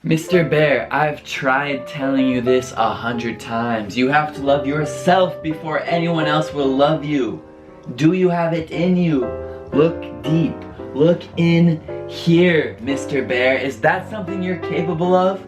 Mr. Bear, I've tried telling you this 100 times. You have to love yourself before anyone else will love you. Do you have it in you? Look deep. Look in here, Mr. Bear. Is that something you're capable of?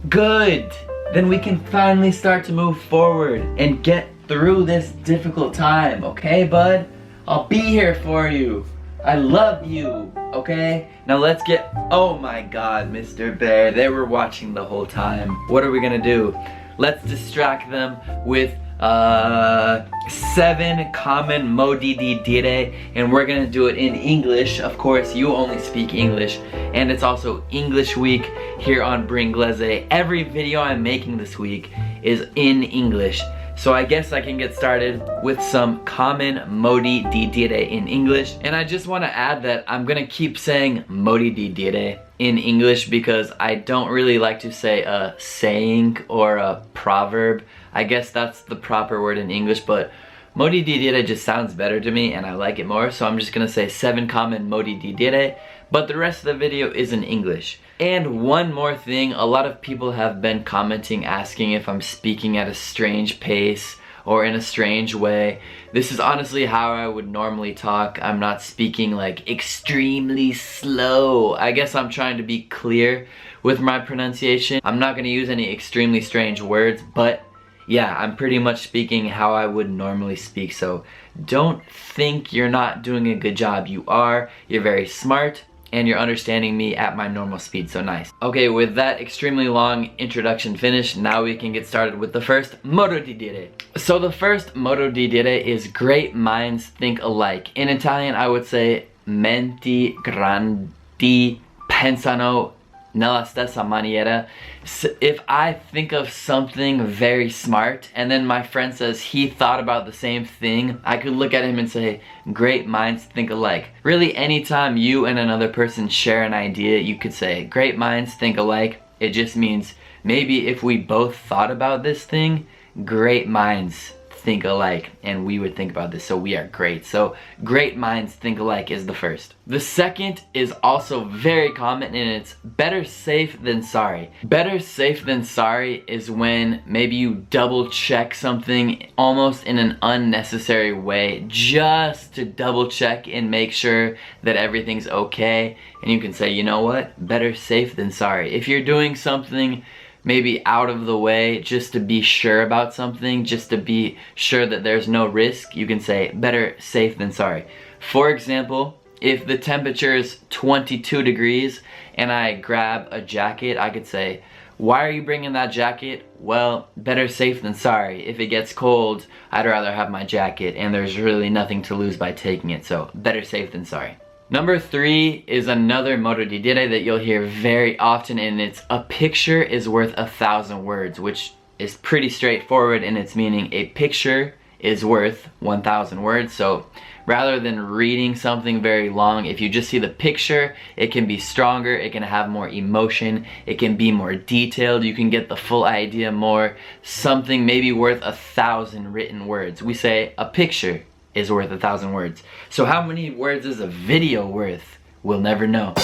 Good. Then we can finally start to move forward and get through this difficult time, okay, bud? I'll be here for you. I love you, okay? Now let's get... Oh my god, Mr. Bear, they were watching the whole time. What are we gonna do? Let's distract them with 7 common modi di dire, and we're gonna do it in English. Of course, you only speak English, and it's also English week here on Bringlese. Every video I'm making this week is in English. So I guess I can get started with some common modi di dire in English. And I just want to add that I'm gonna keep saying modi di dire in English because I don't really like to say a saying or a proverb. I guess that's the proper word in English, but modi di dire just sounds better to me and I like it more. So I'm just gonna say 7 common modi di dire, but the rest of the video is in English. And one more thing, a lot of people have been commenting asking if I'm speaking at a strange pace or in a strange way. This is honestly how I would normally talk. I'm not speaking like extremely slow. I guess I'm trying to be clear with my pronunciation. I'm not gonna use any extremely strange words, but yeah, I'm pretty much speaking how I would normally speak. So don't think you're not doing a good job. You are. You're very smart. And you're understanding me at my normal speed, so nice. Okay, with that extremely long introduction finished, now we can get started with the first modo di dire. So the first modo di dire is great minds think alike. In Italian, I would say menti grandi pensano nella stessa maniera. So if I think of something very smart and then my friend says he thought about the same thing, I could look at him and say, great minds think alike. Really, anytime you and another person share an idea, you could say, great minds think alike. It just means maybe if we both thought about this thing, great minds think alike, and we would think about this, so we are great. So great minds think alike is the first. The second is also very common, and it's better safe than sorry. Better safe than sorry is when maybe you double check something almost in an unnecessary way just to double check and make sure that everything's okay, and you can say, you know what, better safe than sorry. If you're doing something maybe out of the way just to be sure about something, just to be sure that there's no risk, you can say better safe than sorry. For example, if the temperature is 22 degrees and I grab a jacket, I could say, why are you bringing that jacket? Well, better safe than sorry. If it gets cold, I'd rather have my jacket and there's really nothing to lose by taking it, so better safe than sorry. Number 3 is another modo di dire that you'll hear very often, and it's a picture is worth 1,000 words, which is pretty straightforward in its meaning. A picture is worth 1,000 words. So rather than reading something very long, if you just see the picture, it can be stronger, it can have more emotion, it can be more detailed, you can get the full idea more. Something maybe worth 1,000 written words. We say a picture is worth 1,000 words. So how many words is a video worth? We'll never know.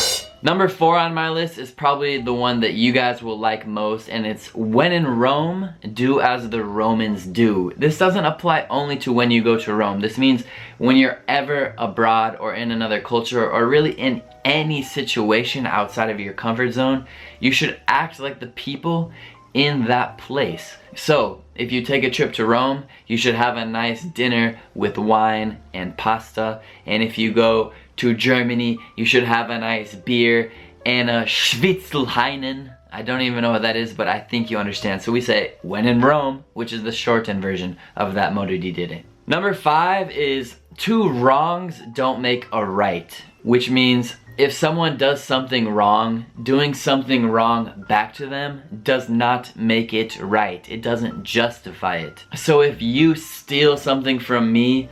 Number 4 on my list is probably the one that you guys will like most, and it's when in Rome, do as the Romans do. This doesn't apply only to when you go to Rome. This means when you're ever abroad or in another culture or really in any situation outside of your comfort zone, you should act like the people in that place. So if you take a trip to Rome, you should have a nice dinner with wine and pasta. And if you go to Germany, you should have a nice beer and a Schwitzelheinen. I don't even know what that is, but I think you understand. So we say when in Rome, which is the shortened version of that modo di dire. Number 5 is 2 wrongs don't make a right, which means if someone does something wrong, doing something wrong back to them does not make it right. It doesn't justify it. So if you steal something from me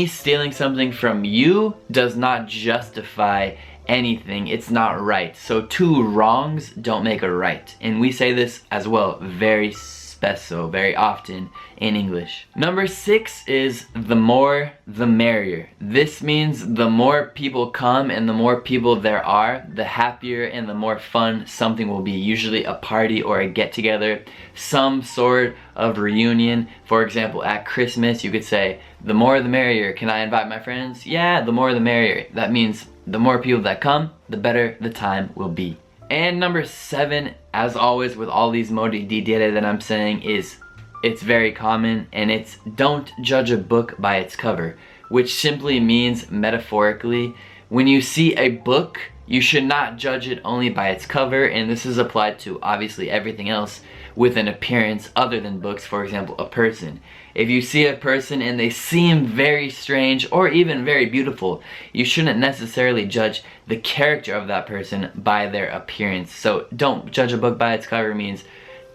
stealing something from you does not justify anything. It's not right. So 2 wrongs don't make a right. And we say this as well very spesso, very often in English. Number 6 is the more the merrier. This means the more people come and the more people there are, the happier and the more fun something will be. Usually a party or a get-together, some sort of reunion. For example, at Christmas you could say, the more the merrier. Can I invite my friends? Yeah, the more the merrier. That means the more people that come, the better the time will be. And number 7, as always with all these modi di dire that I'm saying, is it's very common, and it's don't judge a book by its cover, which simply means, metaphorically, when you see a book, you should not judge it only by its cover, and this is applied to obviously everything else with an appearance other than books. For example, a person. If you see a person and they seem very strange or even very beautiful, you shouldn't necessarily judge the character of that person by their appearance. So don't judge a book by its cover means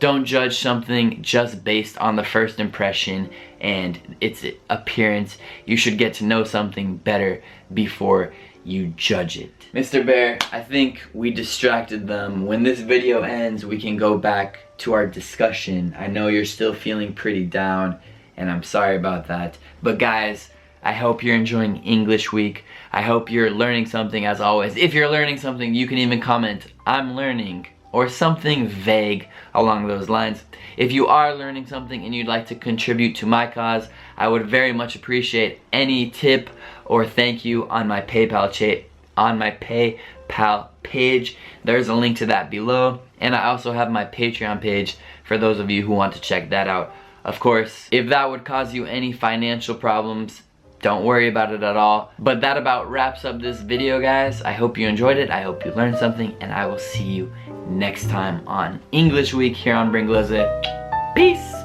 don't judge something just based on the first impression and its appearance. You should get to know something better before you judge it. Mr. Bear, I think we distracted them. When this video ends, we can go back to our discussion. I know you're still feeling pretty down, and I'm sorry about that. But guys, I hope you're enjoying English week. I hope you're learning something as always. If you're learning something, you can even comment, I'm learning, or something vague along those lines. If you are learning something and you'd like to contribute to my cause, I would very much appreciate any tip or thank you on my PayPal page. There's a link to that below, and I also have my Patreon page for those of you who want to check that out. Of course, if that would cause you any financial problems, don't worry about it at all. But that about wraps up this video, guys. I hope you enjoyed it. I hope you learned something, and I will see you next time on English Week here on Bringlese. Peace!